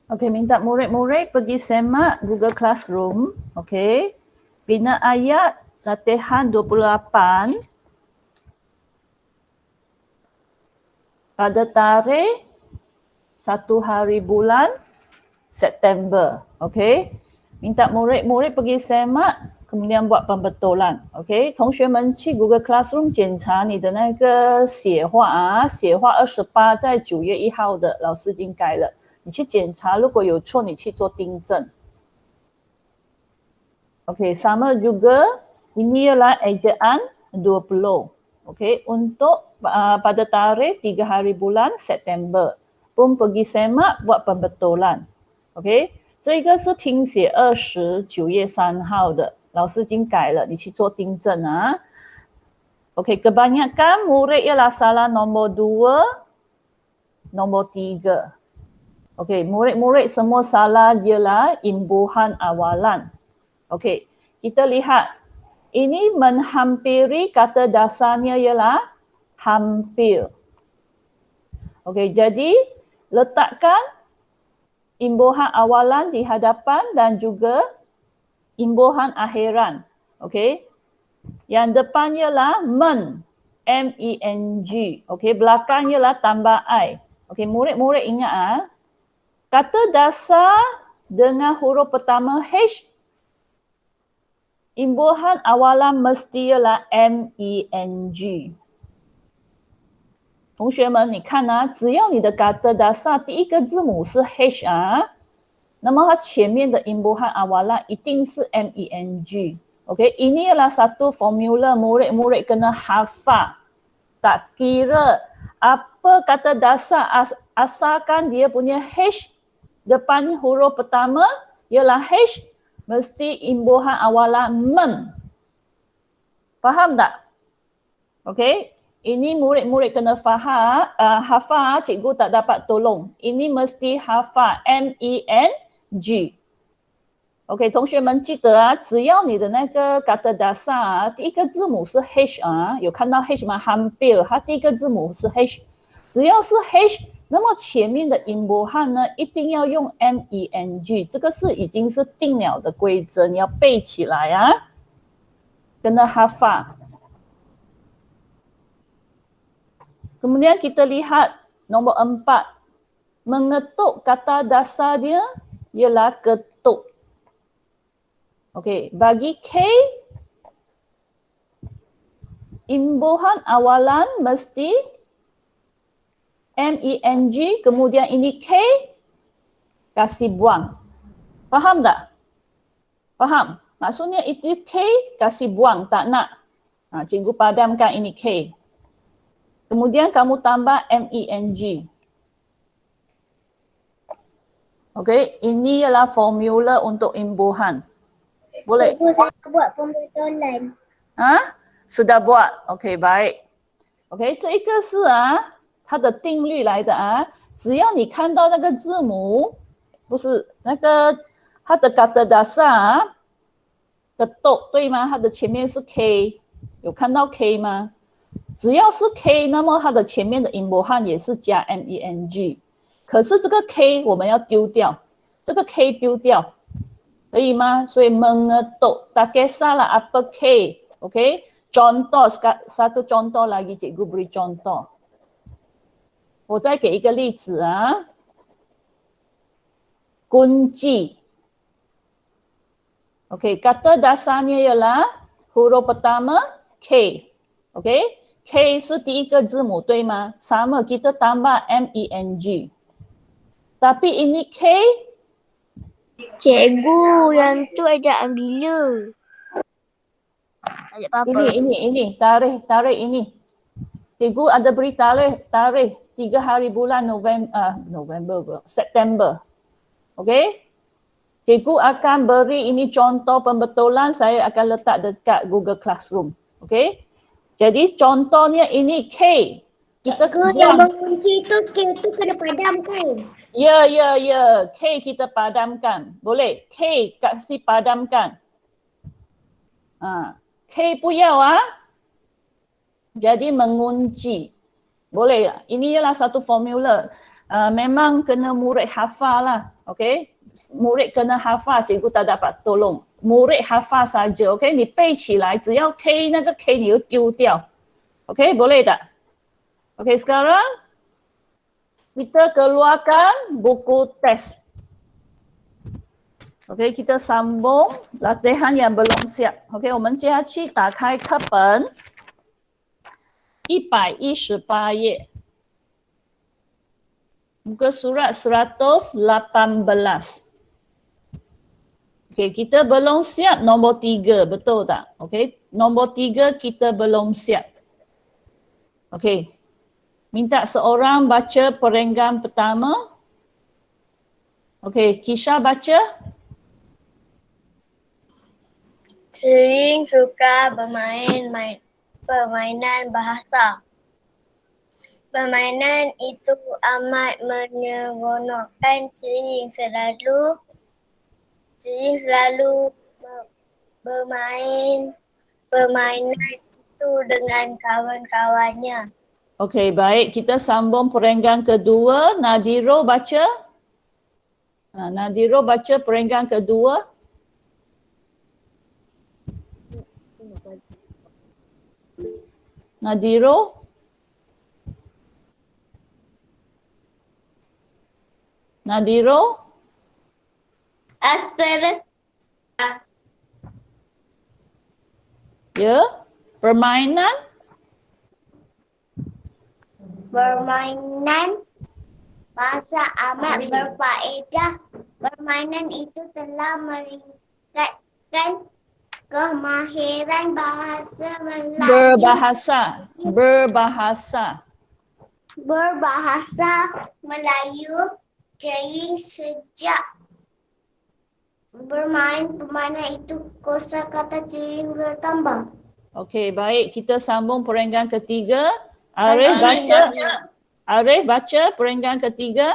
Okey, minta murid-murid pergi semak Google Classroom. Okey. Bina ayat latihan 28 pada tarikh 1 hari bulan September. Okey. Minta murid-murid pergi semak kemudian buat pembetulan. OK， 同学们去 Google Classroom 检查你的那个写话啊，写话28在9月1号的，老师已经改了。你去检查，如果有错你去做订正。OK， sama juga ini ialah ejaan 20. OK， untuk pada tarikh 3 hari bulan September pun pergi semak buat pembetulan. OK， 这个是听写20 9月3号的。老师已经改了，你去做订正啊。OK， kebanyakan murid ialah salah nombor 2, nombor 3. OK, murid-murid semua salah ialah imbuhan awalan. OK, kita lihat. Ini menghampiri kata dasarnya ialah hampir. OK, jadi letakkan imbuhan awalan di hadapan dan juga imbuhan akhiran. Okey. Yang depan ialah men. M-E-N-G. Okey, belakang ialah tambah I. Okey, murid-murid ingat ah. Kata dasar dengan huruf pertama H, imbuhan awalan mesti ialah M-E-N-G. 同学们，你看啊，只要你的 kata dasar 第一个字母是 H 啊，那么它前面的 imbuhan awalan 一定是 MENG. Okey, ini adalah satu formula murid-murid kena hafal. Tak kira apa kata dasar asalkan dia punya H depan huruf pertama ialah H, mesti imbuhan awalan men. Faham tak? Okey, ini murid-murid kena faham, hafal, cikgu tak dapat tolong. Ini mesti hafal MENG. OK， 同学们记得啊，只要你的那个 kata dasar 啊，第一个字母是 H 啊，有看到 H 吗 ？hampir， 它第一个字母是 H， 只要是 H， 那么前面的 imbuhan 呢，一定要用 MENG， 这个是已经是定了的规则，你要背起来啊，kena hafal. Kemudian kita lihat nombor 4, mengetuk kata dasar dia ialah ketuk. Okey, bagi K, imbuhan awalan mesti MENG, kemudian ini K, kasih buang. Faham tak? Faham? Maksudnya itu K, kasih buang, tak nak. Cikgu padamkan ini K. Kemudian kamu tambah MENG. Okey, ini ialah formula untuk imbuhan. Boleh? Cikgu, saya buat pembetulan. Sudah buat. OK， baik。OK， 这一个是它的定律来的啊。只要你看到那个字母，不是那个它的 kata dasar 的豆，对吗？它的前面是 K， 有看到 K 吗？只要是 K， 那么它的前面的 imbuhan 也是加 MENG。可是这个 K 我们要丢掉，这个 K 丢掉。可以吗？所以 mengetuk, tak kisahlah apa K. Okey. Contoh, satu contoh lagi cikgu beri contoh. 我再给一个例子啊。kunci. Okey, kata dasarnya ialah huruf pertama K. Okey. K 是第一个字母对吗？ sama kita tambah MENG. Tapi ini K, Cikgu, yang tu ejaan bila? Ajak apa? Ini, tarikh ini. Cikgu ada beri tarikh 3 hari bulan September. Okey? Cikgu akan beri ini contoh pembetulan, saya akan letak dekat Google Classroom. Okey? Jadi contohnya ini K. Kita yang mengunci tu, K tu kena padamkan. Ya. K kita padamkan. Boleh? K kasih padamkan. K 不要啊. Jadi mengunci. Boleh tak? Ini ialah satu formula. memang kena murid hafal lah. Okay, murid kena hafal, cikgu tak dapat tolong. murid hafal saja, OK？ 你背起来，只要 K 那个 K 你就丢掉 ，OK？ boleh tak？ OK， sekarang kita keluarkan buku test. OK， kita sambung latihan yang belum siap. OK， 我们接下去打开课本118页， muka surat 118. Okay, kita belum siap nombor 3, betul tak? Okay, nombor 3 kita belum siap. Okay, minta seorang baca perenggan pertama. Okay, Kisha baca. Sering suka permainan bahasa. Permainan itu amat menyeronokkan. Sering selalu bermain permainan itu dengan kawan-kawannya. Okey, baik. Kita sambung perenggan kedua. Nadiro baca. Nadiro baca perenggan kedua. Nadiro. Nadiro. Ya, permainan. Permainan bahasa amat berfaedah. Permainan itu telah meningkatkan kemahiran bahasa Melayu. Berbahasa Melayu Jering sejak bermain permainan itu kosakata Jering bertambah. Okey, baik. Kita sambung perenggan ketiga. Arif baca. Arif baca perenggan ketiga.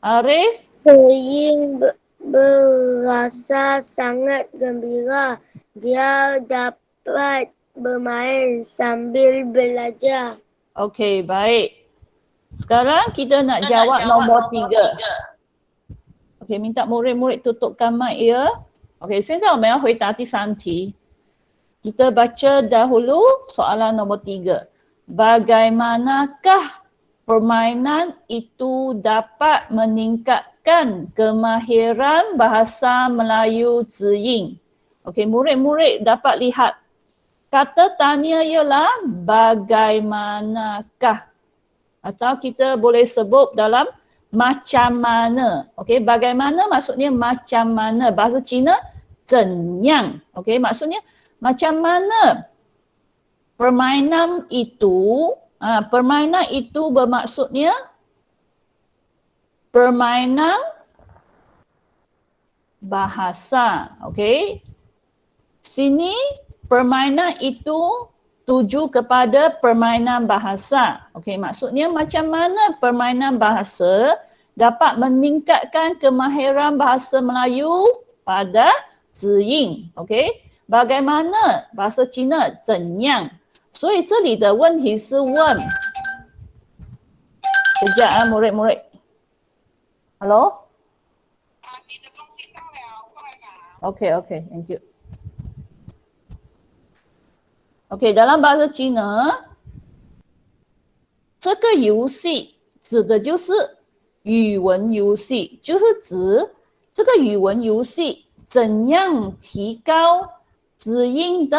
Arif. Jering berasa sangat gembira. Dia dapat bermain sambil belajar. Okey, baik. Sekarang kita nak jawab nombor 3. Okey, minta murid-murid tutupkan mic ya. Okey, 现在我们要回答第三题. Kita baca dahulu soalan nombor 3. Bagaimanakah permainan itu dapat meningkatkan kemahiran bahasa Melayu Ziying? Okey, murid-murid dapat lihat. Kata tanya ialah bagaimanakah. Atau kita boleh sebut dalam macam mana. Okey, bagaimana maksudnya macam mana. Bahasa Cina, 怎样. Okey, maksudnya macam mana permainan itu. Permainan itu bermaksudnya permainan bahasa. Okey. Sini permainan itu tuju kepada permainan bahasa. Okey, maksudnya macam mana permainan bahasa dapat meningkatkan kemahiran bahasa Melayu pada Ziying. Okey, bagaimana bahasa Cina 怎样？所以这里的问题是问 Kejap murid-murid. Hello? Okay, thank you. Okay, dalam bahasa Cina, 这个游戏指的就是语文游戏，就是指这个语文游戏怎样提高子音的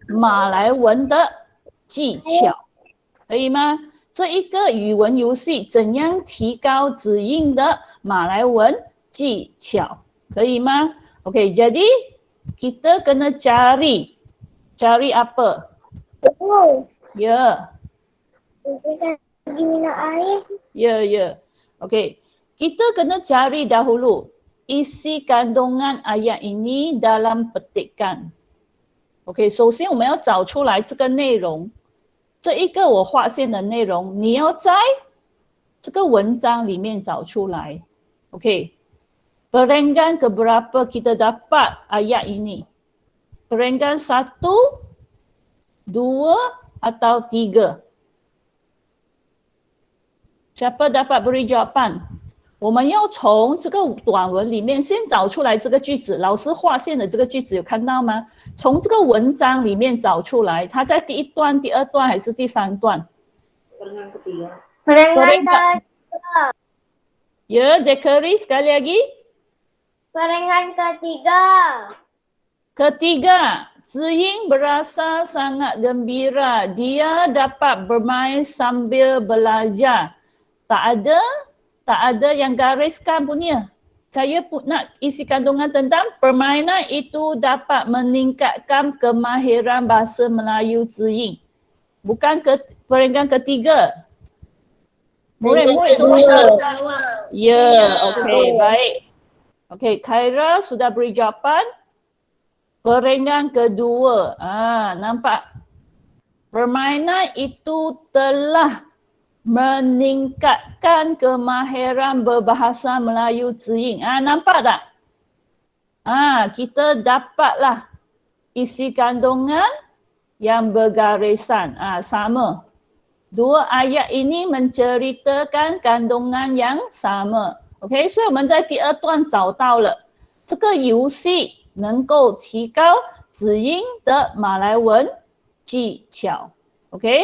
马来文的技巧，可以吗？这一个语文游戏怎样提高子音的马来文技巧，可以吗 ？Okey, jadi kita kena cari apa? Oh, Ya. kita pergi minum air. Ya. Okey. Kita kena cari dahulu isi kandungan ayat ini dalam petikan. OK， 首先我们要找出来这个内容，这一个我划线的内容，你要在这个文章里面找出来。OK， perenggan keberapa kita dapat ayat ini? Perenggan 1, 2 atau 3? Siapa dapat beri jawapan？我们要从这个短文里面先找出来这个句子，老师划线的这个句子有看到吗？从这个文章里面找出来，它在第一段、第二段还是第三段？ Peringkat Ya, Zachary sekali lagi. peringkat ketiga. Ketiga, Ziying berasa sangat gembira. Dia dapat bermain sambil belajar. Tak ada yang gariskan punya. Saya nak isi kandungan tentang permainan itu dapat meningkatkan kemahiran bahasa Melayu Ziying. Bukan peringkat ketiga. Murid-murid tu ya, okey, baik. Okey, Khaira sudah beri jawapan. Peringkat kedua. Nampak? Permainan itu telah meningkatkan kemahiran berbahasa Melayu Ziying. Nampak tak? Kita dapatlah isi kandungan yang bergarisan. Sama. Dua ayat ini menceritakan kandungan yang sama. OK， 所以我们在第二段找到了这个游戏能够提高子音的马来文技巧。OK，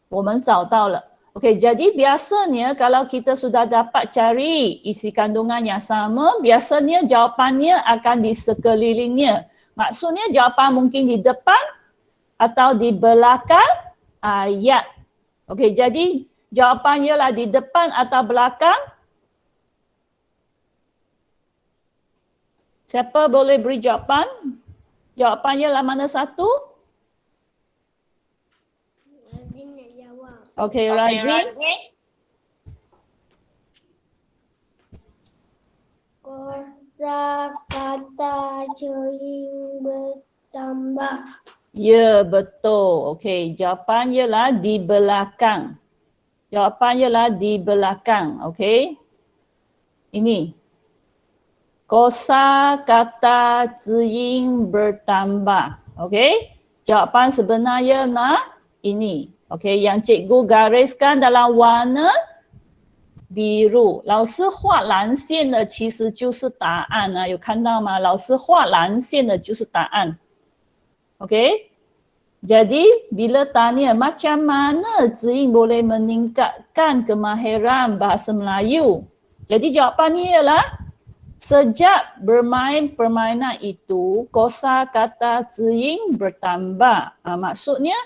我们找到了。OK， jadi biasanya kalau kita sudah dapat cari isi kandungan yang sama, biasanya jawapannya akan di sekelilingnya. Maksudnya jawapan mungkin di depan atau di belakang ayat. OK, jadi jawapannya lah di depan atau belakang. Siapa boleh beri jawapan? Jawapannya lah mana satu? Razin nak jawab. Okey, Razin. Kosa kata Ziying bertambah. Ya, betul. Okey, jawapannya lah di belakang. Jawapannya lah di belakang. Okey. Ini. Kosa kata Ziying bertambah. Okey. Jawapan sebenarnya lah ini. Okey, yang cikgu gariskan dalam warna biru. 老师画蓝线的其实就是答案啊，有看到吗？老师画蓝线的就是答案。Okey. Jadi bila tanya macam mana Ziying boleh meningkatkan kemahiran bahasa Melayu? Jadi jawapannya ialah sejak bermain permainan itu, kosa kata Ziying bertambah. Maksudnya,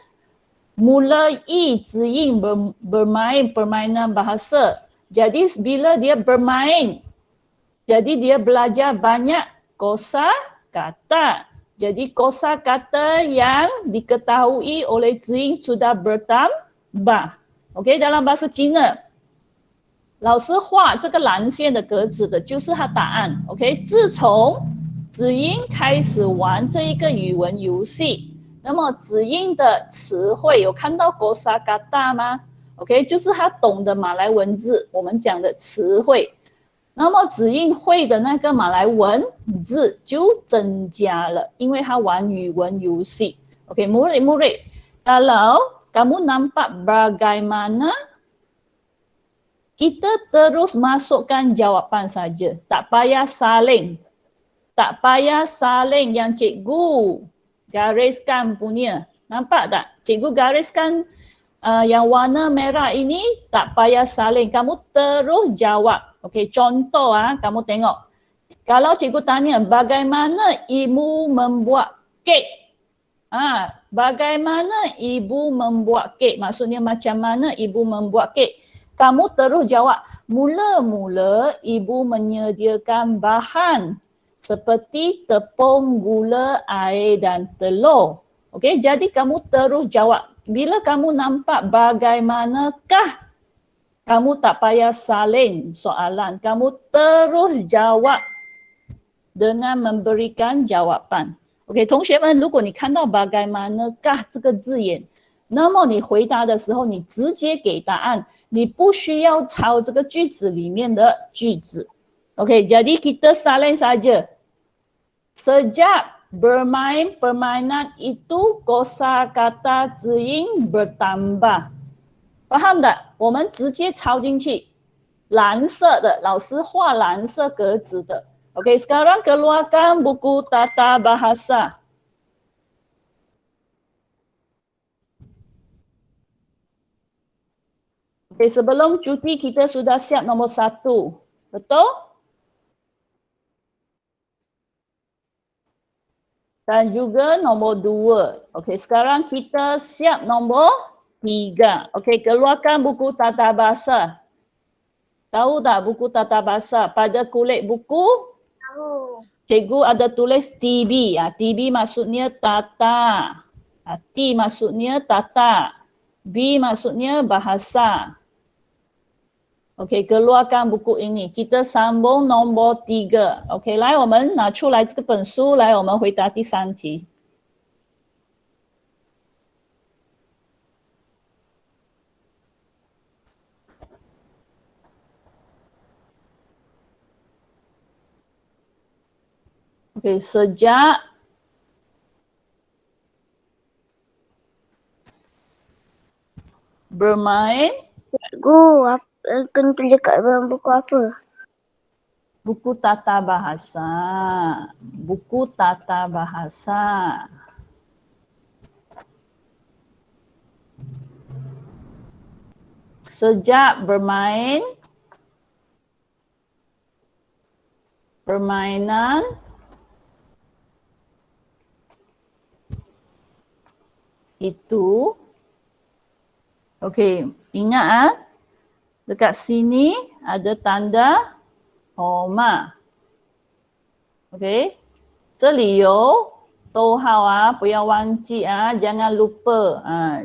mulai Ziying bermain permainan bahasa. Jadi bila dia bermain, jadi dia belajar banyak kosa kata. Jadi kosa kata yang diketahui oleh Ziying sudah bertambah. Okey, dalam bahasa Cina. 老师画这个蓝线的格子的就是他答案 ，OK？ 自从子英开始玩这一个语文游戏，那么子英的词汇有看到 kosa kata 吗 ？OK， 就是他懂的马来文字，我们讲的词汇。那么子英会的那个马来文字就增加了，因为他玩语文游戏。OK， murid-murid， kalau kamu nampak bagaimana kita terus masukkan jawapan saja. Tak payah saling. Tak payah saling yang cikgu gariskan punya. Nampak tak? Cikgu gariskan yang warna merah ini tak payah saling. Kamu terus jawab. Okey, contoh kamu tengok. Kalau cikgu tanya bagaimana ibu membuat kek? Bagaimana ibu membuat kek? Maksudnya macam mana ibu membuat kek? Kamu terus jawab, mula-mula ibu menyediakan bahan seperti tepung, gula, air dan telur. Okey, jadi kamu terus jawab. Bila kamu nampak bagaimanakah, kamu tak payah salin soalan. Kamu terus jawab dengan memberikan jawapan. Okey， 同学们，如果你看到bagaimanakah 这个字眼，那么你回答的时候，你直接给答案，你不需要抄这个句子里面的句子。OK， jadi kita salin saja. Sejak bermain permainan itu, kosa kata Ziying bertambah. Faham tak? 我们直接抄进去。蓝色的，老师画蓝色格子的。OK, sekarang keluarkan buku tata bahasa. Okay, sebelum cuti kita sudah siap nombor 1. Betul? Dan juga nombor 2. Okey, sekarang kita siap nombor 3. Okey, keluarkan buku tata bahasa. Tahu tak buku tata bahasa? Pada kulit buku, Tahu. cikgu ada tulis TB. TB maksudnya tata. T maksudnya tata. B maksudnya bahasa. Okey, keluarkan buku ini. Kita sambung nombor 3. Okey, 来，我们拿出来这本书，来，我们回答第3题。Okey, sejak bermain Cikgu, kena tulis kat dalam buku apa? buku tata bahasa. Buku tata bahasa. Sejak bermain permainan itu. Okey, ingat dekat sini ada tanda koma. Okey. 这里有逗号啊，不要忘记啊，jangan lupa.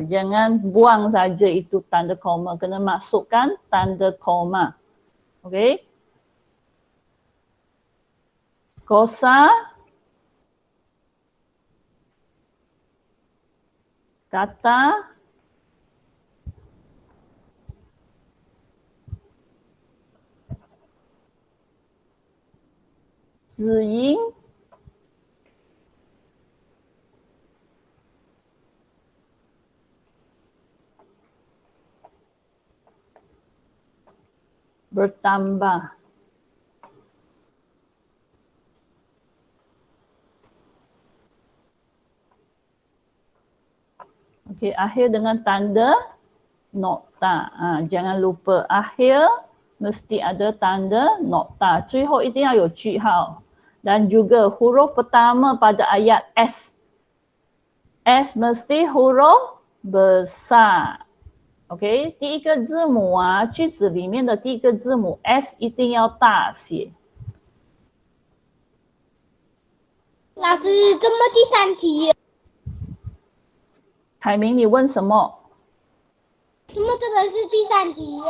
Jangan buang saja itu tanda koma, kena masukkan tanda koma. Okey. Kosa kata ziying bertambah. Okey, akhir dengan tanda nokta. Jangan lupa akhir mesti ada tanda nokta. 最后一定要有句号. Dan juga huruf pertama pada ayat S. S mesti huruf besar. OK， 第一个字母句子里面的第一个字母 S 一定要大写。老师，怎么第3题？凯明，你问什么？怎么这个是第3题？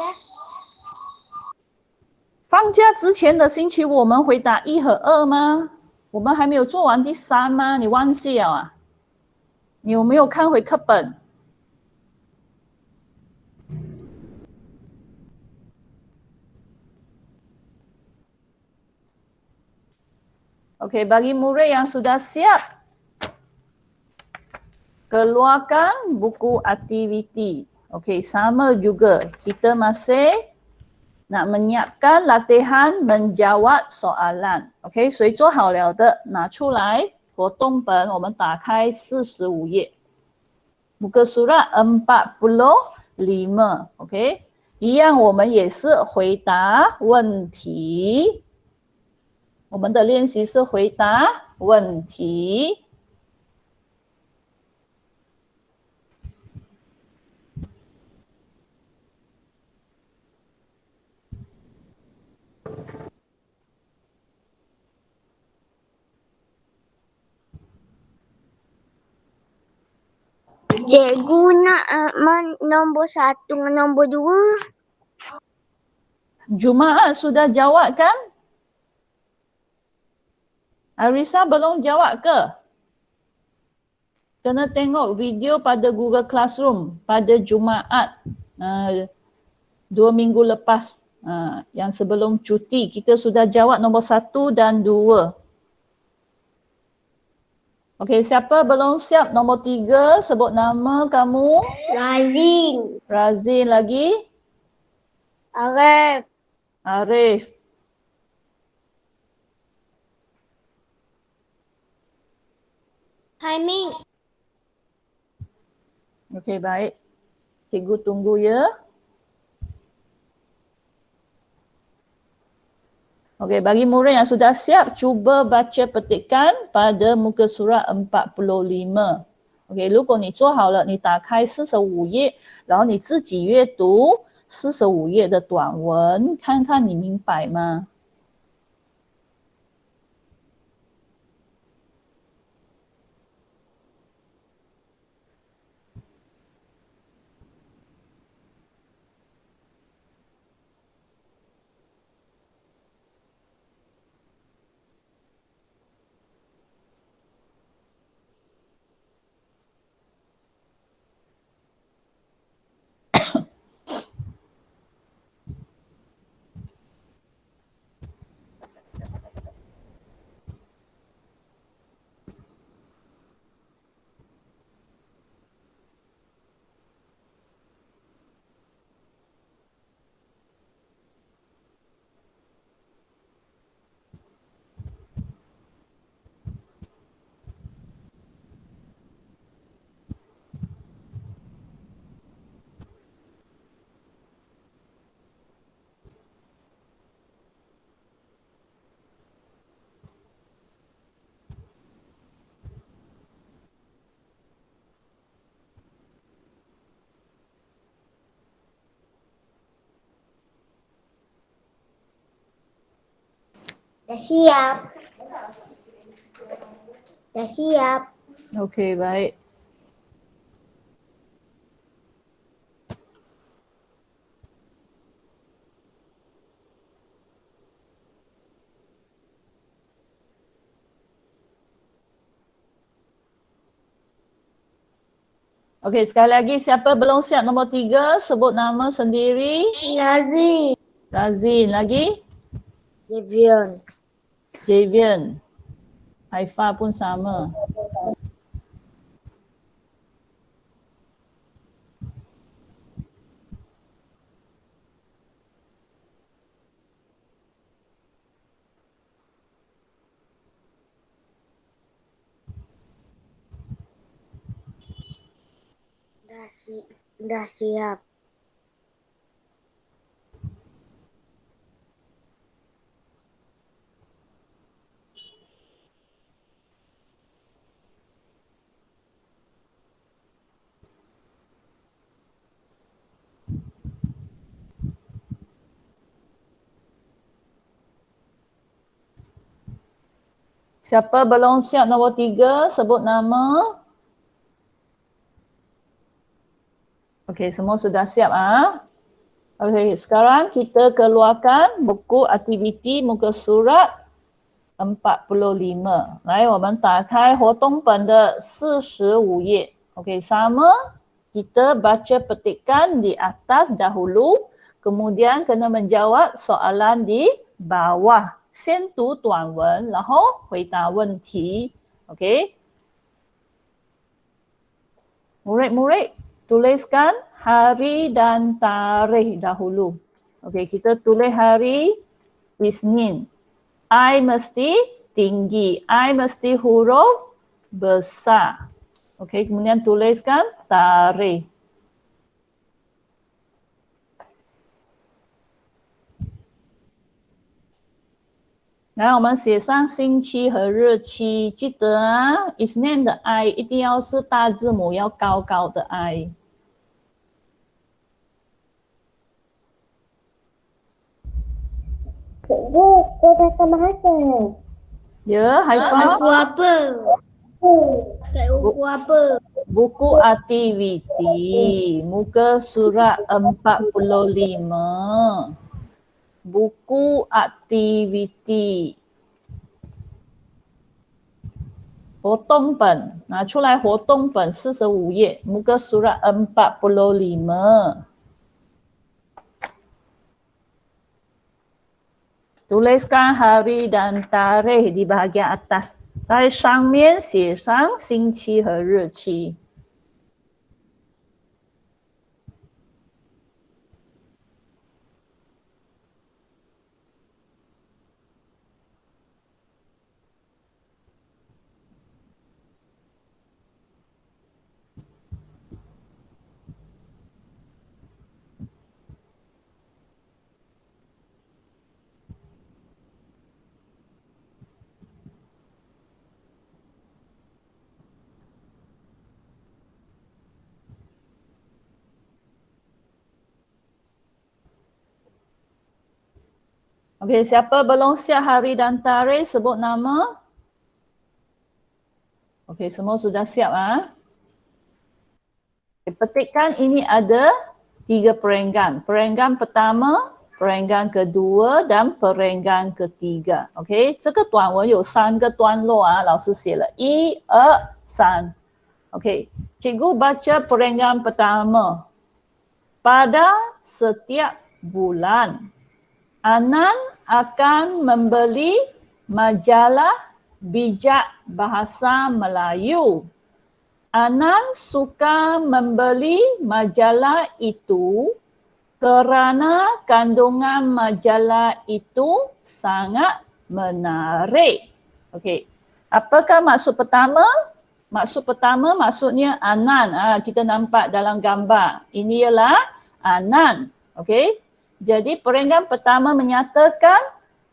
放假之前的星期五我们回答1和2吗？我们还没有做完第3吗？你忘记了啊？你有没有看回课本？Okey, bagi murid yang sudah siap, keluarkan buku aktiviti. Okey, sama juga. Kita masih nak menyiapkan latihan menjawab soalan. Okey, 谁做好了的拿出来活动本，我们打开45页。Muka surat 45. Okey, 一样我们也是回答问题。我们的练习是回答问题。Cikgu nak nombor 1 dengan nombor 2. Jumaat sudah jawab kan? Arisa belum jawab ke? Kena tengok video pada Google Classroom pada Jumaat 2 minggu lepas, yang sebelum cuti. Kita sudah jawab nombor 1 dan 2. Okey, siapa belum siap nombor 3? Sebut nama kamu. Razin. Razin lagi. Arif. Arif. Timing. Okey, baik. Cikgu tunggu ya. Okey, bagi murid yang sudah siap, cuba baca petikan pada muka surat 45. OK， 如果你做好了，你打开45页，然后你自己阅读45页的短文，看看你明白吗？Dah siap. Dah siap. OK， baik. Okey, sekali lagi siapa belum siap nombor 3, sebut nama sendiri. Lazim. Razin, lagi? Devion. Javian. Haifa pun sama. Dah siap. Siapa belum siap nombor 3, sebut nama. Okey, semua sudah siap ah. Okey, sekarang kita keluarkan buku aktiviti muka surat 45. 来，我们打开活动本的45页。Okey, sama kita baca petikan di atas dahulu, kemudian kena menjawab soalan di bawah. 先读短文，然后回答问题。Okey. Murid-murid, tuliskan hari dan tarikh dahulu. Okey, kita tulis hari Isnin. I mesti tinggi. I mesti huruf besar. Okey, kemudian tuliskan tarikh.然后我们写上星期和日期，记得啊 ，Isnin 的 I 一定要是大字母，要高高的 I。Cikgu, kau datang bahasa. Ya, Haifa. Buku apa? Kat buku apa? Buku aktiviti, muka surat 45. Buku aktiviti. 活动本，拿出来活动本45页，muka surat 45. Tuliskan hari dan tarikh di bahagian atas. 在上面写上星期和日期。Okey, siapa belum siap hari dan tarikh sebut nama? Okey, semua sudah siap Petikkan ini ada 3 perenggan. Perenggan pertama, perenggan kedua dan perenggan ketiga. Okey, 这个短文有3个段落老师写了1、2、3。Okey, cikgu baca perenggan pertama. Pada setiap bulan, Anan akan membeli majalah bijak bahasa Melayu. Anan suka membeli majalah itu kerana kandungan majalah itu sangat menarik. Okey. Apakah maksud pertama? Maksud pertama maksudnya Anan. Kita nampak dalam gambar. Ini ialah Anan. Okey. Jadi perenggan pertama menyatakan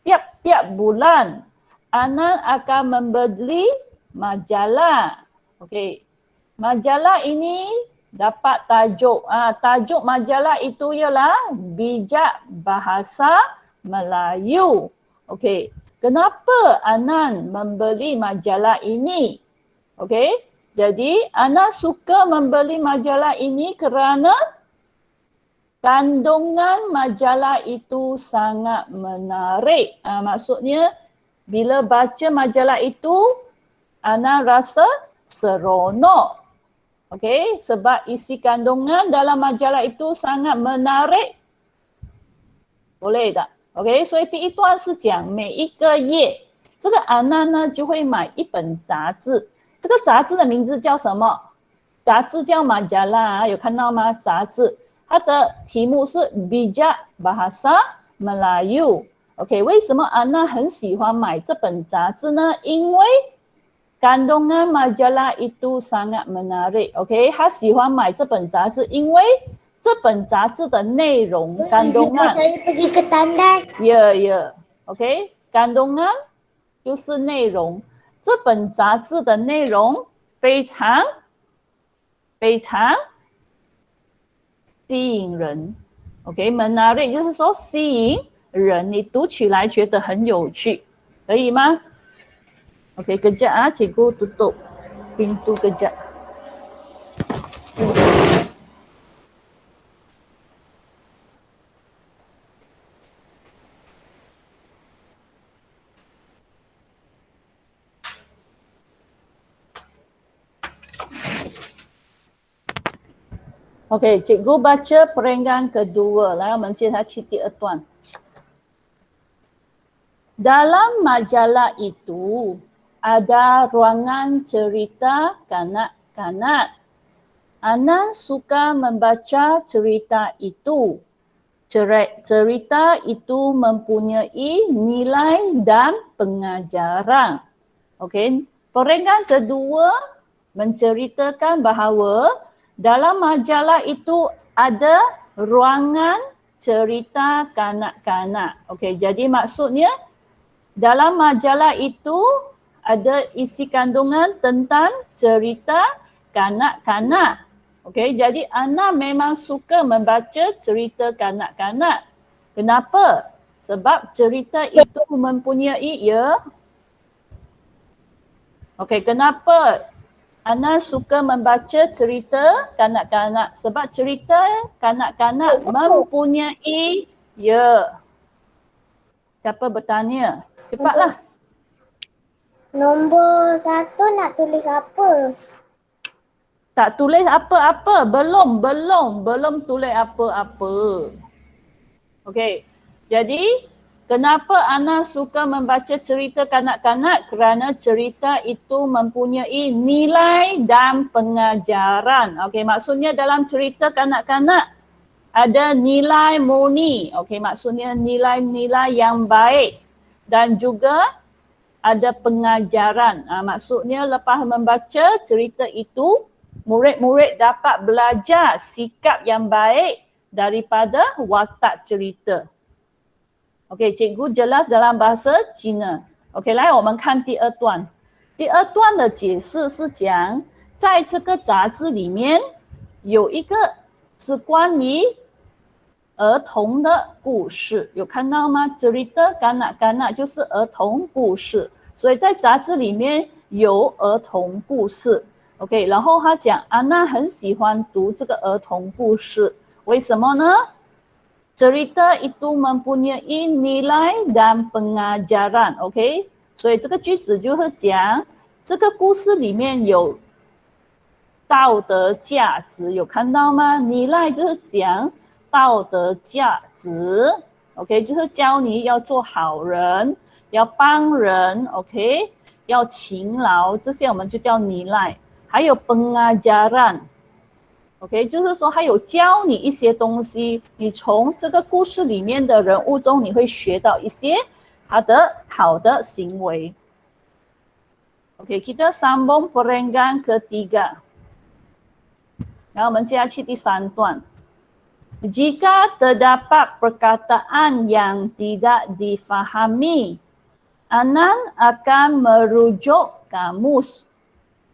tiap-tiap bulan Anan akan membeli majalah. Okey. Majalah ini dapat tajuk. Tajuk majalah itu ialah Bijak Bahasa Melayu. Okey. Kenapa Anan membeli majalah ini? Okey. Jadi Anan suka membeli majalah ini kerana kandungan majalah itu sangat menarik. Maksudnya bila baca majalah itu, Anan rasa seronok. Okey, sebab isi kandungan dalam majalah itu sangat menarik. Boleh tak? OK， 所以第一段是讲每一个月，这个安娜呢就会买一本杂志，这个杂志的名字叫什么？杂志叫马加拉，有看到吗？杂志，它的题目是 Bijak Bahasa Melayu。OK， 为什么安娜很喜欢买这本杂志呢？因为kandungan majalah itu sangat menarik。OK， 她喜欢买这本杂志，因为这本杂志的内容 kandungan saya pergi ke tandas. Ya. OK， kandungan 就是内容。这本杂志的内容非常吸引人。OK， menarik 就是说吸引人，你读起来觉得很有趣，可以吗 ？OK， kejap cikgu tutup pintu kejap. OK， cikgu baca perenggan kedua. 来，我们接下去第二段。Dalam majalah itu ada ruangan cerita kanak-kanak. Anan suka membaca cerita itu. Cerita itu mempunyai nilai dan pengajaran. Okey, perenggan kedua menceritakan bahawa dalam majalah itu ada ruangan cerita kanak-kanak. Okey, jadi maksudnya dalam majalah itu ada isi kandungan tentang cerita kanak-kanak. Okey, jadi Ana memang suka membaca cerita kanak-kanak. Kenapa? Sebab cerita itu mempunyai Okey, kenapa Ana suka membaca cerita kanak-kanak? Sebab cerita kanak-kanak mempunyai Siapa bertanya? Cepatlah. Nombor 1 nak tulis apa? Tak tulis apa-apa. Belum tulis apa-apa. Okey. Jadi, kenapa Ana suka membaca cerita kanak-kanak? Kerana cerita itu mempunyai nilai dan pengajaran. Okey, maksudnya dalam cerita kanak-kanak ada nilai murni. Okey, maksudnya nilai-nilai yang baik dan juga ada pengajaran. Maksudnya lepas membaca cerita itu, murid-murid dapat belajar sikap yang baik daripada watak cerita. OK， cikgu jelas dalam bahasa Cina。OK， 来，我们看第二段。第二段的解释是讲，在这个杂志里面有一个是关于儿童的故事，有看到吗？ cerita kanak-kanak 就是儿童故事，所以在杂志里面有儿童故事。OK， 然后他讲安娜很喜欢读这个儿童故事，为什么呢？ cerita itu mempunyai nilai dan pengajaran。 OK， 所以这个句子就是讲这个故事里面有道德价值，有看到吗？nilai就是讲道德价值 ，OK， 就是教你要做好人，要帮人 ，OK， 要勤劳，这些我们就叫nilai。还有 pengajaran，OK， 就是说还有教你一些东西，你从这个故事里面的人物中，你会学到一些他的好的行为。OK， kita sambung perenggan ketiga。然后我们接下去第3段。Jika terdapat perkataan yang tidak difahami, Anan akan merujuk kamus.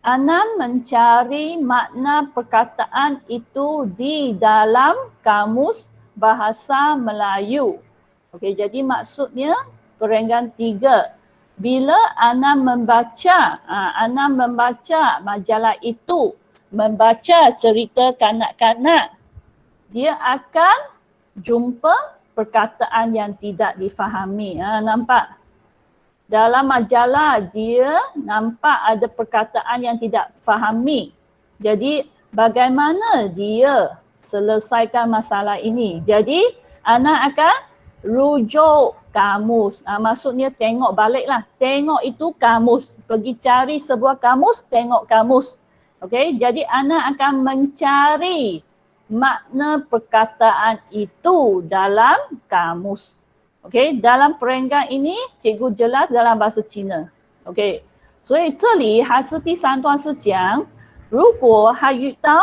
Anan mencari makna perkataan itu di dalam kamus bahasa Melayu. Okey, jadi maksudnya perenggan 3. Bila Anan membaca majalah itu, membaca cerita kanak-kanak, dia akan jumpa perkataan yang tidak difahami. Nampak? Dalam majalah dia nampak ada perkataan yang tidak fahami. Jadi bagaimana dia selesaikan masalah ini? Jadi anak akan rujuk kamus. Maksudnya tengok baliklah. Tengok itu kamus. Pergi cari sebuah kamus, tengok kamus. Okey, jadi anak akan mencari makna perkataan itu dalam kamus. Okey， dalam perenggan ini cikgu jelas dalam bahasa Cina。OK， 所以这里还是第3段是讲，如果他遇到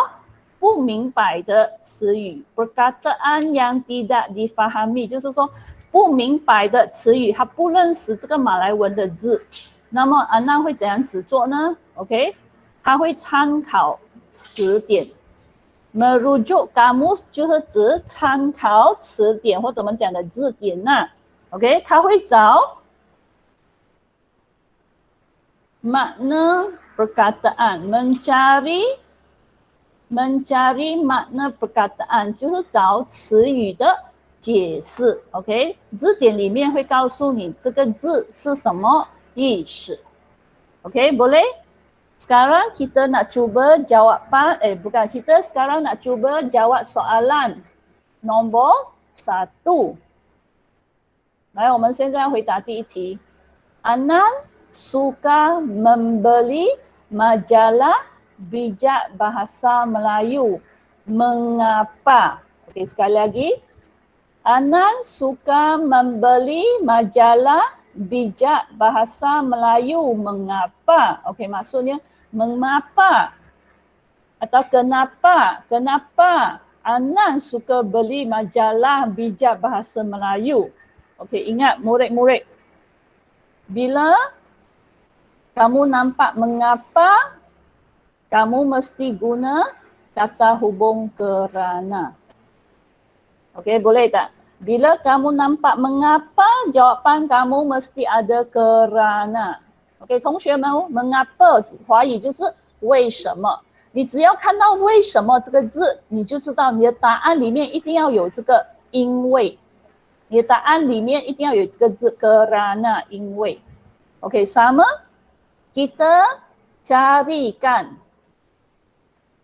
不明白的词语 perkataan yang tidak difahami， 就是说不明白的词语，他不认识这个马来文的字，那么安娜会怎样子做呢 ？OK， 他会参考词典。merujuk kamus 就是指参考词典或者我们讲的字典呐。OK， 他会找 makna perkataan， mencari makna perkataan 就是找词语的解释。OK， 字典里面会告诉你这个字是什么意思。OK， boleh？Sekarang kita nak cuba jawapan, kita sekarang nak cuba jawab soalan nombor 1. 来，我们现在回答第一题。Anan suka membeli majalah bijak bahasa Melayu. Mengapa? Okey, sekali lagi. Anan suka membeli majalah bijak bahasa Melayu. Mengapa? Okey, maksudnya mengapa atau kenapa? Kenapa Anan suka beli majalah bijak bahasa Melayu? Okey, ingat murid-murid. Bila kamu nampak mengapa, kamu mesti guna kata hubung kerana. Okey, boleh tak? Bila kamu nampak mengapa, jawapan kamu mesti ada kerana. OK， 同学们，mengapa 华语就是为什么。你只要看到为什么这个字，你就知道你的答案里面一定要有这个因为。你的答案里面一定要有这个字 kerana 因为。OK， sama kita carikan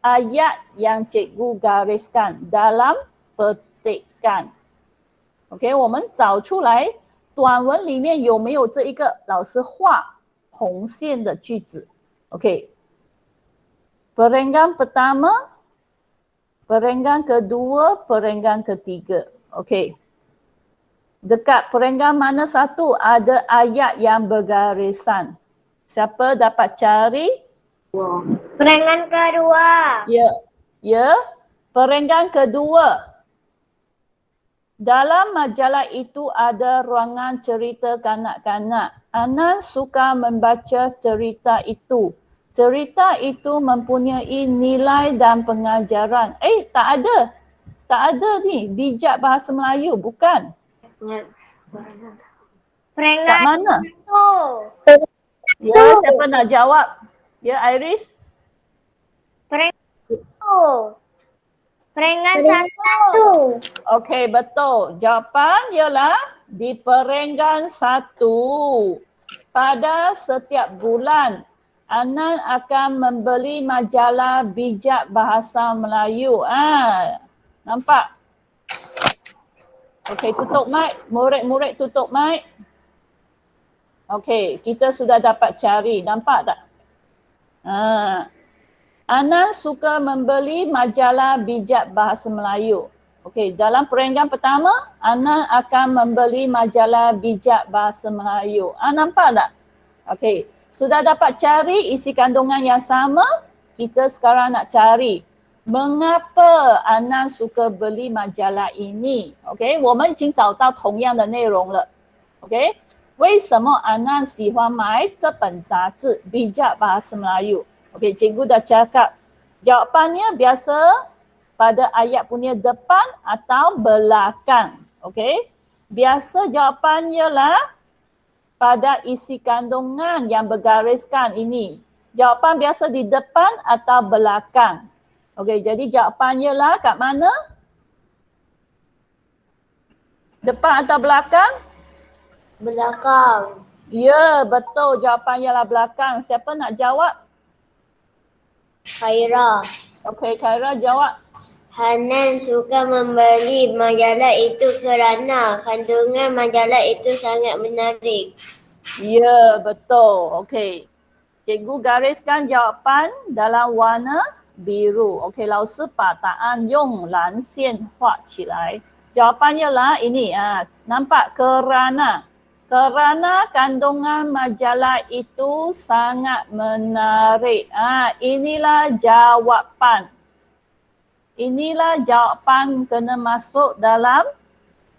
ayat yang cikgu gariskan dalam petikan。OK， 我们找出来短文里面有没有这一个老师画红线的句子 ？OK， perenggan pertama, perenggan kedua, perenggan ketiga. OK， dekat perenggan mana satu ada ayat yang bergarisan? Siapa dapat cari? Perenggan kedua. Ya, perenggan kedua. Dalam majalah itu ada ruangan cerita kanak-kanak. Anan suka membaca cerita itu. Cerita itu mempunyai nilai dan pengajaran. Tak Tak ada ni, bijak bahasa Melayu, bukan. Kat Peringkat mana? tu. Ya, siapa nak jawab? Ya, Iris? Peringkat tu. Peringkat satu. Okey, betul. Jawapan ialah di perenggan 1. Pada setiap bulan, Anan akan membeli majalah bijak bahasa Melayu. Nampak? Okey, tutup mic. Murid-murid tutup mic. Okey, kita sudah dapat cari. Nampak tak? Anan suka membeli majalah bijak bahasa Melayu. Okey, dalam perenggan pertama, Anan akan membeli majalah bijak bahasa Melayu. Nampak tak? Okey, sudah dapat cari isi kandungan yang sama, kita sekarang nak cari mengapa Anan suka beli majalah ini. Okey, 我们已经找到同样的内容了。Okey, 为什么Anan 喜欢买这本杂志 bijak bahasa Melayu? Okey, cikgu dah cakap jawapannya biasa pada ayat punya depan atau belakang. Okey, biasa jawapannya lah pada isi kandungan yang bergariskan ini. Jawapan biasa di depan atau belakang. Okey, jadi jawapannya lah kat mana? Depan atau belakang? Belakang. Ya, betul. Jawapannya lah belakang. Siapa nak jawab? Khaira. Okey, Khaira jawab. Hanan suka membeli majalah itu kerana kandungan majalah itu sangat menarik. Ya, betul. Okey. Cikgu gariskan jawapan dalam warna biru. Okey, 老师把答案用蓝线画起来。Jawapannya lah ini. Nampak? Kerana. Kerana kandungan majalah itu sangat menarik. Inilah jawapan. Inilah jawapan kena masuk dalam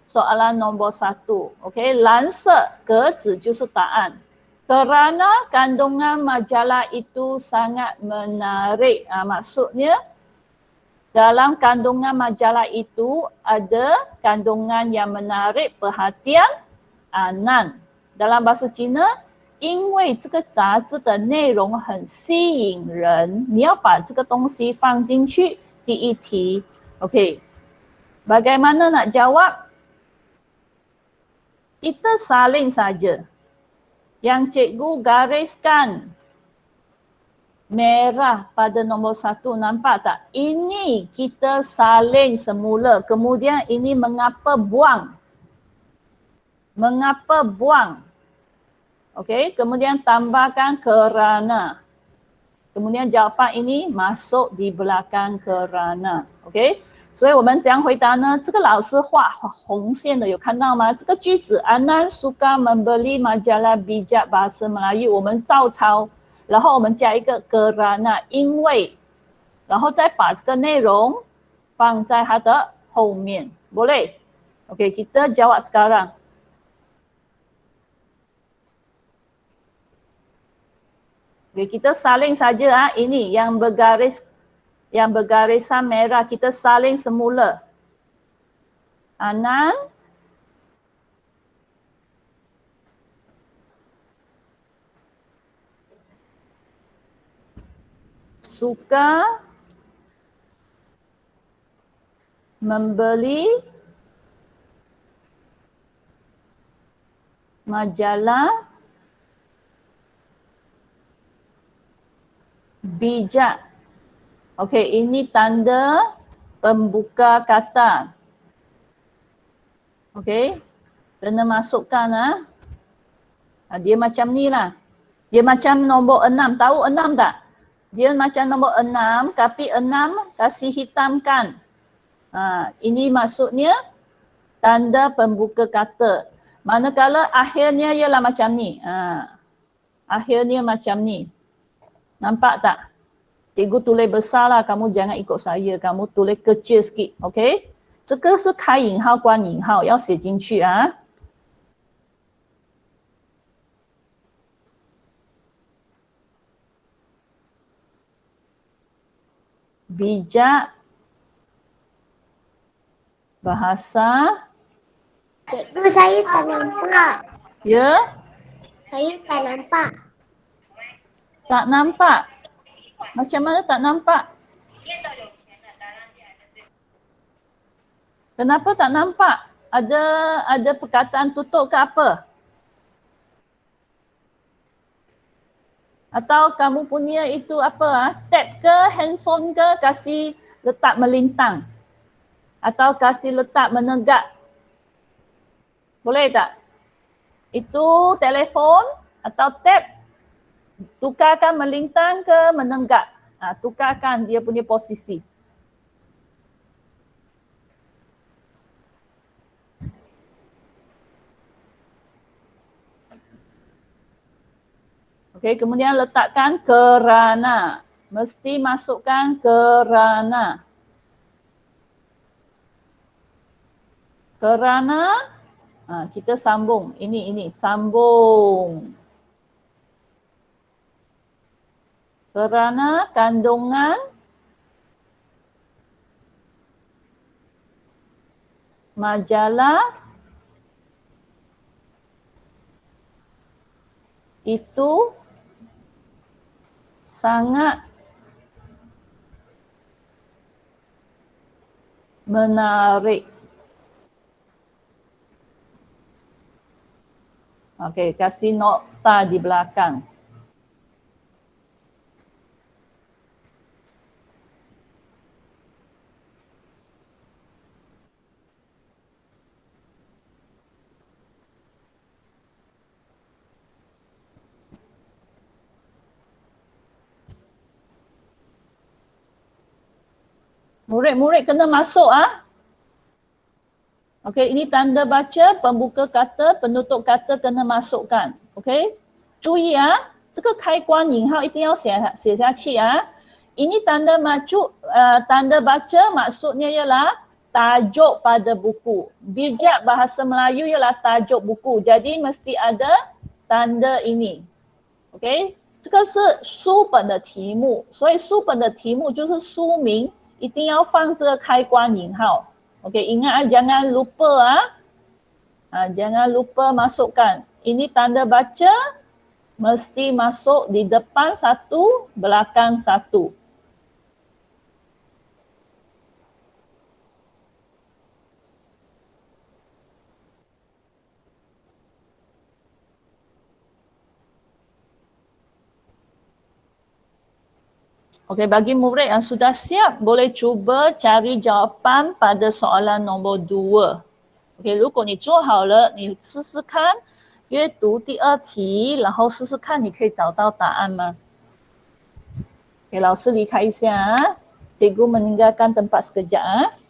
soalan nombor 1. Okey, 蓝色格子就是答案。Kerana kandungan majalah itu sangat menarik. Maksudnya dalam kandungan majalah itu ada kandungan yang menarik perhatian Anan. Dalam bahasa Cina, 因为这个杂志的内容很吸引人，你要把这个东西放进去。第一题 Okey, bagaimana nak jawab? Kita saling saja. Yang cikgu gariskan merah pada nombor 1, nampak tak? Ini kita saling semula. Kemudian ini mengapa buang? Mengapa buang? Okey, kemudian tambahkan kerana. Kemudian jawapan ini masuk di belakang kerana. Okey, 所以我们怎样回答呢？这个老师画红线的有看到吗？这个句子 Anan suka membeli majalah bijak bahasa Melayu， 我们照抄，然后我们加一个 kerana 因为，然后再把这个内容放在它的后面， boleh? Okey, kita jawab sekarang. Okay, kita saling saja ini yang bergarisan merah, kita saling semula. Anan suka membeli majalah bijak. Okey, ini tanda pembuka kata. Okey, kena masukkan dia macam ni lah. Dia macam nombor 6. Tahu 6 tak? Dia macam nombor 6 tapi 6 kasih hitamkan. Ini maksudnya tanda pembuka kata. Manakala akhirnya ialah macam ni. Akhirnya macam ni. Nampak tak? Cikgu tulis besar lah, kamu jangan ikut saya. Kamu tulis kecil sikit, okey? 这个是开引号关引号，要写进去啊。bijak Bahasa. Cikgu, saya tak nampak. Ya, Saya tak nampak. tak nampak. Macam mana tak nampak? Kenapa tak nampak? Ada perkataan tutup ke apa? Atau kamu punya itu apa? Tab ke, handphone ke, kasih letak melintang? Atau kasih letak menegak? Boleh tak? Itu telefon atau tab, tukarkan melintang ke menenggak. Tukarkan dia punya posisi. Okey, kemudian letakkan kerana. Mesti masukkan kerana. Kerana kita sambung. Ini sambung. Kerana kandungan majalah itu sangat menarik. Okey, kasih nokta di belakang. Murid-murid kena masuk Okey, ini tanda baca, pembuka kata, penutup kata kena masukkan. Okey? 注意这个开关引号一定要写下去Ini tanda baca maksudnya ialah tajuk pada buku. Bijak bahasa Melayu ialah tajuk buku. Jadi mesti ada tanda ini. Okey? 这个是书本的题目，所以书本的题目就是书名，一定要放这个开关引号。Okey, ingat jangan lupa jangan lupa masukkan. Ini tanda baca mesti masuk di depan satu, belakang satu. Okey, bagi murid yang sudah siap, boleh cuba cari jawapan pada soalan nombor 2. Okey, 如果你做好了，你试试看阅读第二题，然后试试看你可以找到答案吗？ Okey, 老师离开一下Cikgu meninggalkan tempat sekejap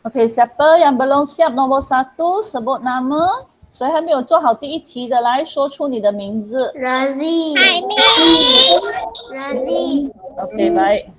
OK， siapa yang belum siap nombor 1 sebut nama， 谁还没有做好第一题的来说出你的名字。Razi. Razi. OK， baik.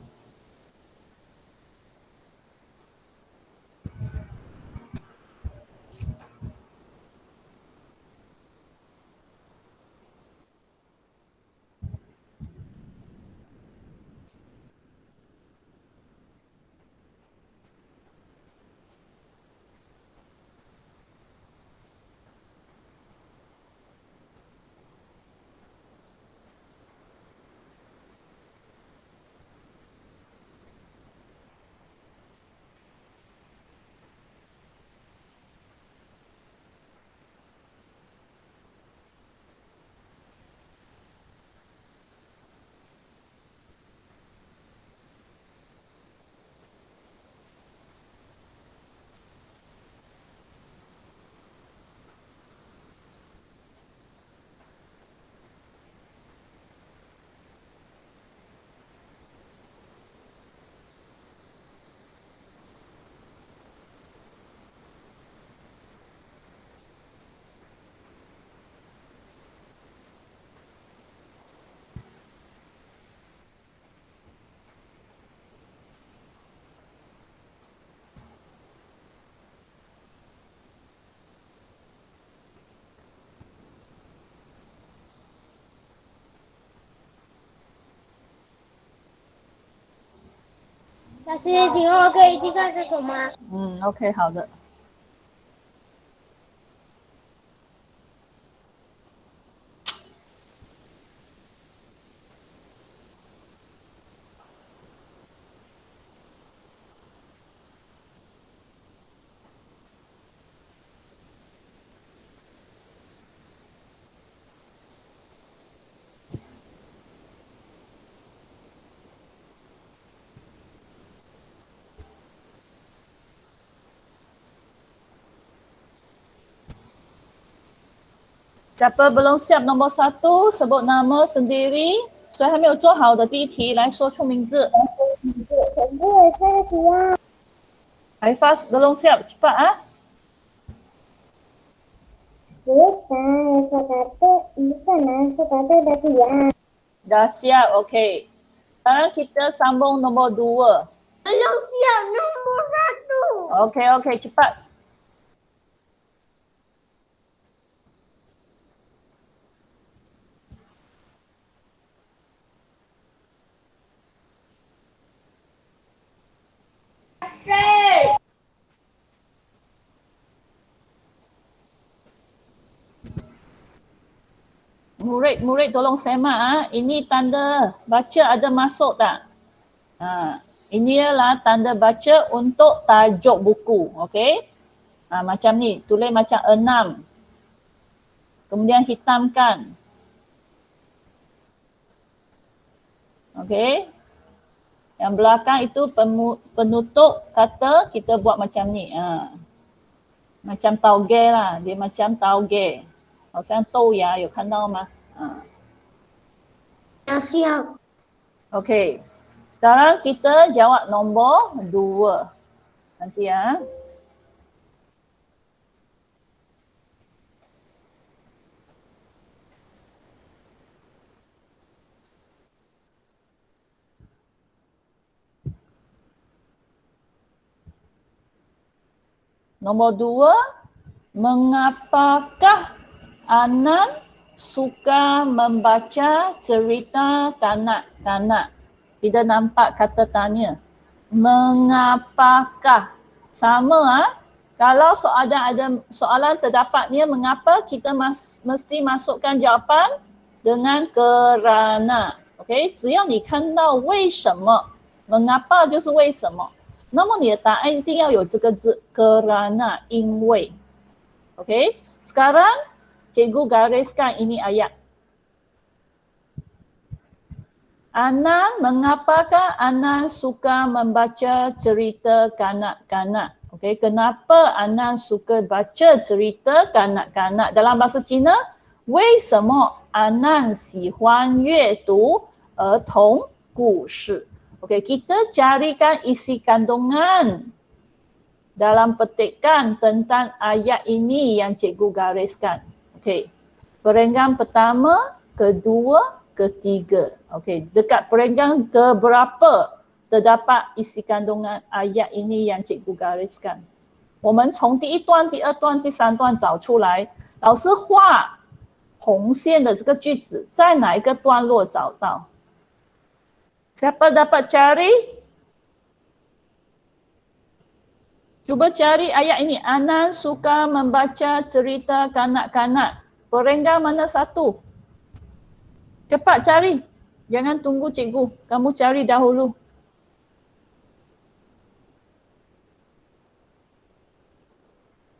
OK， 好的。Siapa belum siap nombor 1 sebut nama sendiri. 谁还没有做好的第一题来说出名字。Haifaz belum siap, cepat ah. Dah siap, okey. Sekarang kita sambung nombor 2. Belum siap nombor 1. Okey, cepat. Murid tolong semak ah. Ini tanda baca ada masuk tak? Ini ialah tanda baca untuk tajuk buku, okey? Macam ni, tulis macam 6. Kemudian hitamkan. Okey? Yang belakang itu penutup kata, kita buat macam ni. Macam tauge lah, dia macam tauge. 好像豆芽有看到吗？Siap. Okey. Sekarang kita jawab nombor 2. Nanti ya. Nombor 2. Mengapakah Anan suka membaca cerita kanak-kanak? Kita nampak kata tanya. Mengapakah? Sama kalau ada soalan terdapatnya mengapa, kita mesti masukkan jawapan dengan kerana. OK， 只要你看到为什么， mengapa 就是为什么，那么你的答案一定要有这个字 kerana， 因为。OK， sekarang cikgu gariskan ini ayat. Anan, mengapakah Anan suka membaca cerita kanak-kanak? Okey, kenapa Anan suka baca cerita kanak-kanak? Dalam bahasa Cina, 为什么Anan喜欢阅读儿童故事? Okey, kita carikan isi kandungan dalam petikan tentang ayat ini yang cikgu gariskan. Okey. Perenggan pertama, kedua, ketiga. Okey, dekat perenggan ke berapa terdapat isi kandungan ayat ini yang cikgu gariskan. 我们从第一段、第二段、第三段找出来，老师画红线的这个句子在哪一个段落找到？ Siapa dapat cari? Cuba cari ayat ini. Anan suka membaca cerita kanak-kanak. Perenggan mana satu? Cepat cari. Jangan tunggu cikgu. Kamu cari dahulu.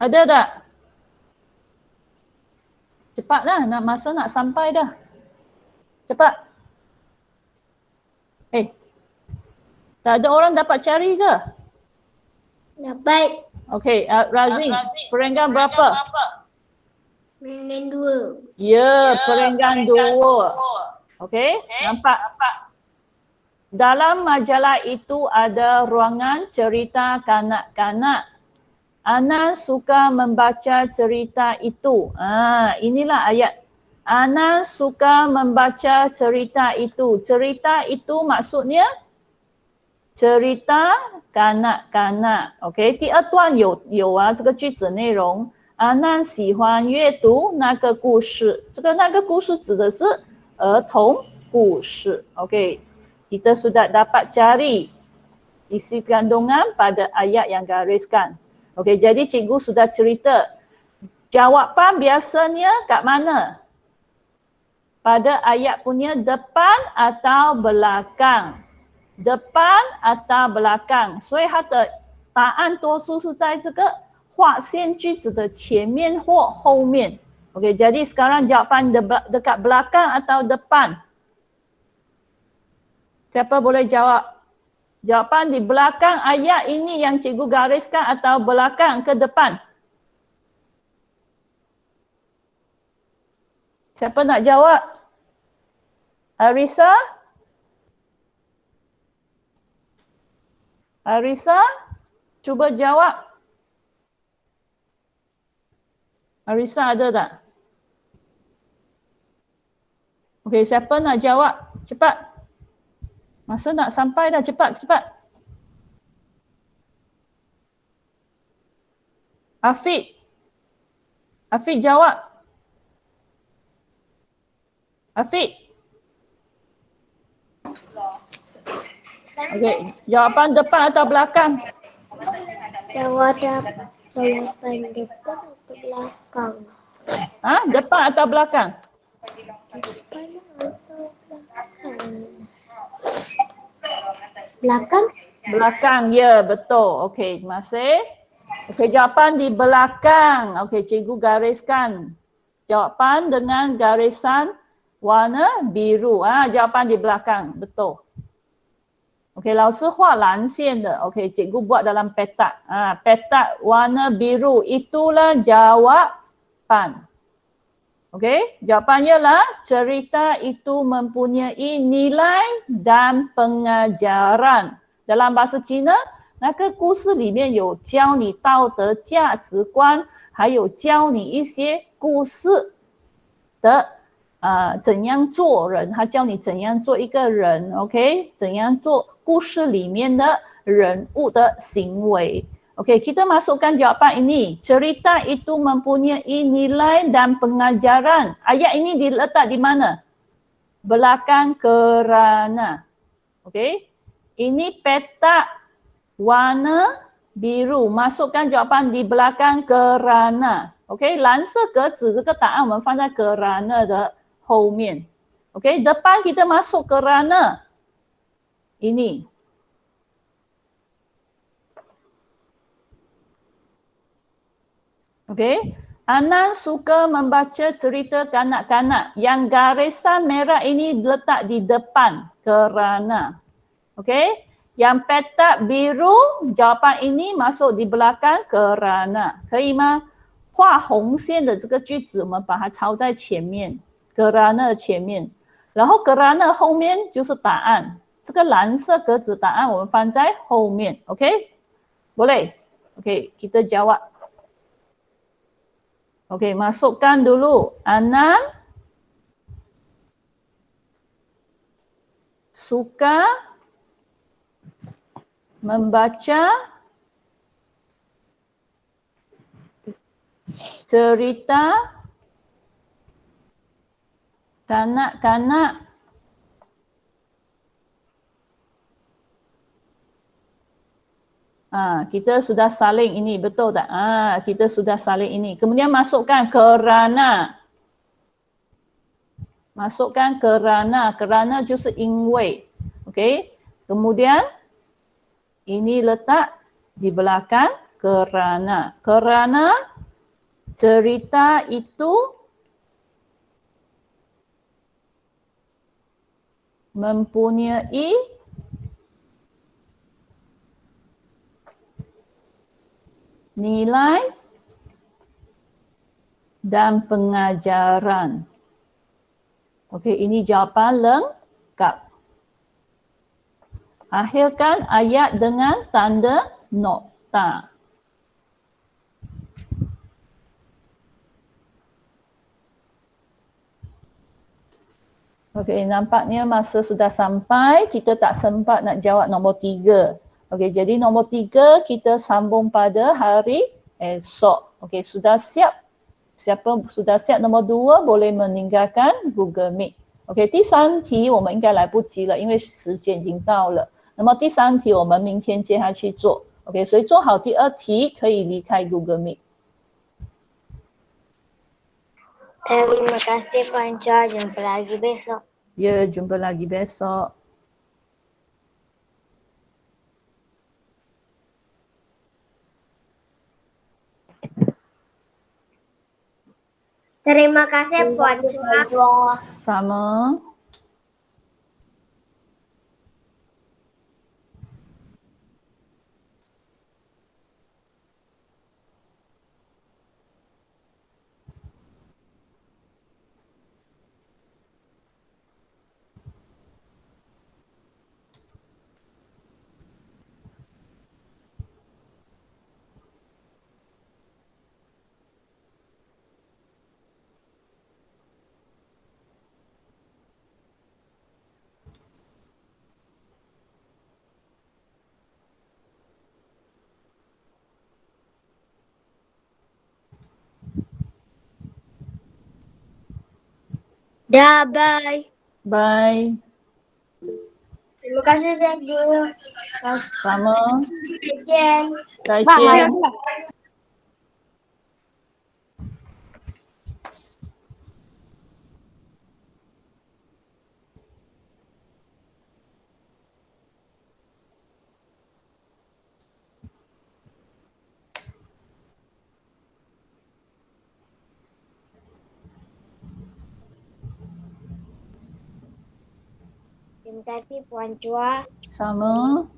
Ada tak? Cepatlah. Masa nak sampai dah. Cepat. Tak ada orang dapat cari ke? Dapat. Okey, Razi, perenggan berapa? Perenggan 2. Ya, perenggan 2. Okey, nampak? Dalam majalah itu ada ruangan cerita kanak-kanak. Ana suka membaca cerita itu. Inilah ayat. Ana suka membaca cerita itu. Cerita itu maksudnya cerita kanak-kanak。OK， 第二段有这个句子内容。阿南喜欢阅读那个故事。这个那个故事指的是儿童故事。OK， kita sudah dapat cari isi kandungan pada ayat yang gariskan. Okey, jadi cikgu sudah cerita. Jawapan biasanya kat mana? Pada ayat punya depan atau belakang. Depan atau belakang. 所以它的答案多数是在这个划线句子的前面或后面。Okey, jadi sekarang jawapan dekat belakang atau depan? Siapa boleh jawab? Jawapan di belakang ayat ini yang cikgu gariskan atau belakang ke depan? Siapa nak jawab? Arisa? Arisa? Cuba jawab. Arisa ada tak? Okey, siapa nak jawab? Cepat. Masa nak sampai dah, cepat. Afiq. Afiq jawab. Afiq. Okey, jawapan depan atau belakang? Jawapan depan atau belakang? Depan atau belakang? Depan atau belakang? Belakang? Belakang, ya betul. Okey, masih. Okey, jawapan di belakang. Okey, cikgu gariskan. Jawapan dengan garisan warna biru. Jawapan di belakang, betul. Okey, 老师画蓝线的. Okey, cikgu buat dalam petak. Petak warna biru, itulah jawapan. Okey, jawapannya lah cerita itu mempunyai nilai dan pengajaran. Dalam bahasa Cina, 那个故事里面有教你道德价值观，还有教你一些故事的怎样做人，他教你怎样做一个人 ，OK， 怎样做故事里面的人物的行为。Okey, kita masukkan jawapan ini. Cerita itu mempunyai nilai dan pengajaran. Ayat ini diletak di mana? Belakang kerana. Okey. Ini petak warna biru. Masukkan jawapan di belakang kerana. Okey, 蓝色格子这个答案我们放在kerana的后面。Okey, depan kita masuk kerana. Ini. Okey, Anan suka membaca cerita kanak-kanak. Yang garisan merah ini letak di depan kerana. Okey, yang petak biru jawapan ini masuk di belakang kerana. 可以吗？画红线的这个句子我们把它抄在前面 kerana 前面，然后 kerana 后面就是答案。这个蓝色格子答案我们放在后面。 Okey, boleh? Okey, kita jawab. Okey, masukkan dulu. Anan suka membaca cerita kanak-kanak kita sudah saling ini, betul tak? Kita sudah saling ini. Kemudian masukkan kerana. Masukkan kerana 就是因为. Okey. Kemudian ini letak di belakang kerana. Kerana cerita itu mempunyai nilai dan pengajaran. Okey, ini jawapan lengkap. Akhirkan ayat dengan tanda nokta. Okey, nampaknya masa sudah sampai. Kita tak sempat nak jawab nombor 3. Okey, jadi nombor 3 kita sambung pada hari esok. Okey, sudah siap? Siapa sudah siap nombor 2 boleh meninggalkan Google Meet. OK， 第3题我们应该来不及了，因为时间已经到了。那么第3题我们明天接下去做。OK， 所以做好第2题可以离开 Google Meet。 Terima kasih Puan Chua, jumpa lagi besok. Ya, jumpa lagi besok. Terima kasih Puan Chua. Sama. Dah, bye. Bye. Terima kasih Cikgu. Sama. 再见。再见。Terima kasih Puan Chua. Sama.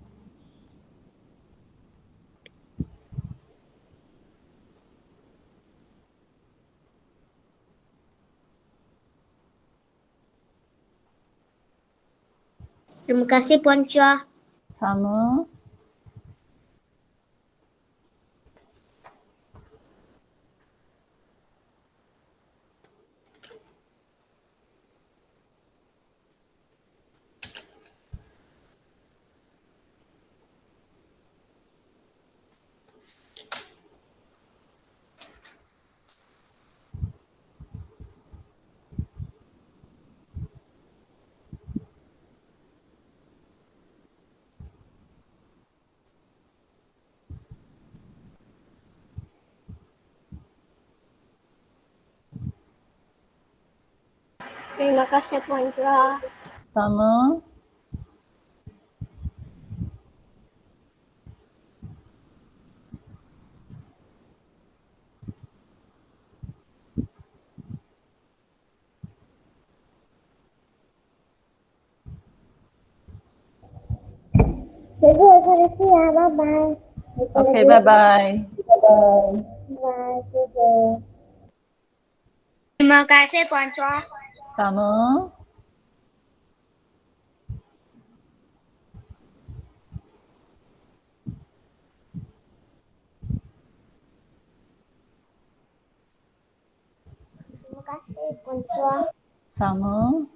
Terima kasih Puan Chua. Sama. Terima kasih Puan Chua. Sama. Cikgu, terima ya. Bye-bye. Okay, bye-bye. Bye, Cikgu. Terima kasih Puan Chua. Sama. Bonsoir. Sama.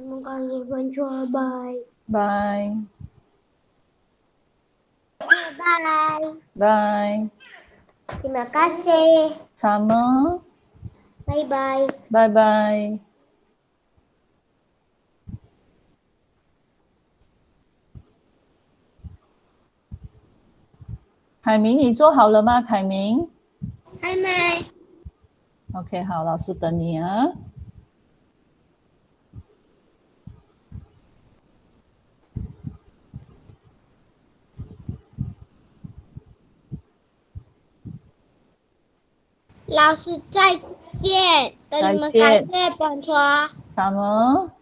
Terima kasih bonsoir. Bye. Bye. Bye. Bye. Terima kasih. Sama. Bye bye. Bye bye. 凯明，你做好了吗？凯明还没。 ？OK，好，老师等你啊。老师再见，等你们感谢bonsoir。什么？